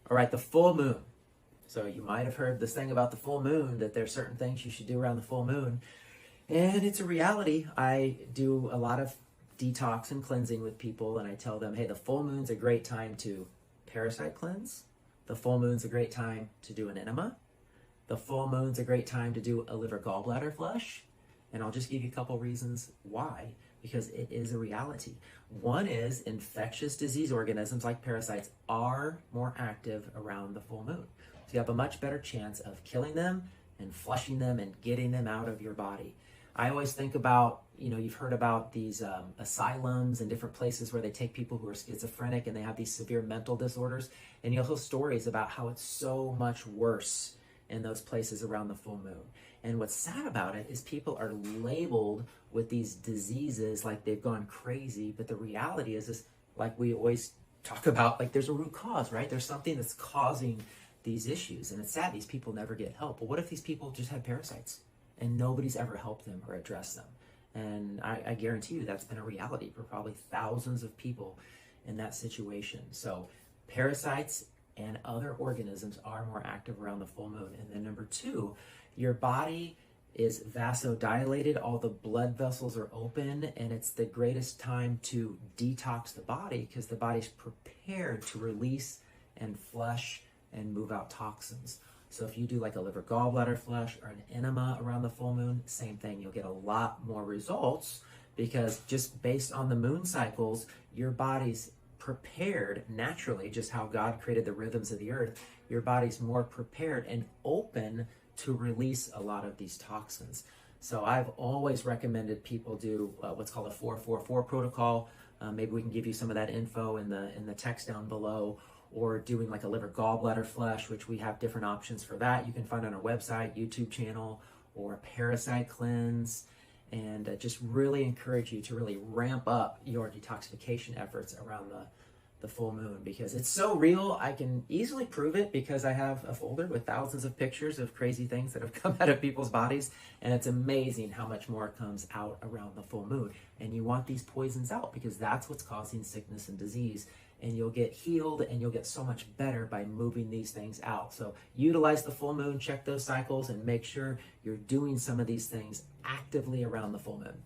All right, the full moon. So you might have heard this thing about the full moon, that there's certain things you should do around the full moon. And it's a reality. I do a lot of detox and cleansing with people, and I tell them, hey, the full moon's a great time to parasite cleanse. The full moon's a great time to do an enema. The full moon's a great time to do a liver gallbladder flush. And I'll just give you a couple reasons why, because it is a reality. One is infectious disease organisms like parasites are more active around the full moon. So you have a much better chance of killing them and flushing them and getting them out of your body. I always think about, you've heard about these asylums and different places where they take people who are schizophrenic and they have these severe mental disorders. And you'll hear stories about how it's so much worse in those places around the full moon. And what's sad about it is people are labeled with these diseases like they've gone crazy. But the reality is like we always talk about, like there's a root cause, right? There's something that's causing these issues. And it's sad these people never get help. But what if these people just had parasites and nobody's ever helped them or addressed them? And I guarantee you that's been a reality for probably thousands of people in that situation. So parasites and other organisms are more active around the full moon. And then number two, your body is vasodilated, all the blood vessels are open, and it's the greatest time to detox the body because the body's prepared to release and flush and move out toxins. So if you do like a liver gallbladder flush or an enema around the full moon, same thing, you'll get a lot more results because just based on the moon cycles, your body's prepared naturally, just how God created the rhythms of the earth, your body's more prepared and open to release a lot of these toxins. So I've always recommended people do what's called a 4-4-4 protocol. Maybe we can give you some of that info in the text down below, or doing like a liver gallbladder flush, which we have different options for that. You can find on our website, YouTube channel, or a parasite cleanse. And just really encourage you to really ramp up your detoxification efforts around the full moon because it's so real. I can easily prove it because I have a folder with thousands of pictures of crazy things that have come out of people's bodies, and it's amazing how much more comes out around the full moon. And you want these poisons out because that's what's causing sickness and disease, and you'll get healed and you'll get so much better by moving these things out. So utilize the full moon, check those cycles, and make sure you're doing some of these things actively around the full moon.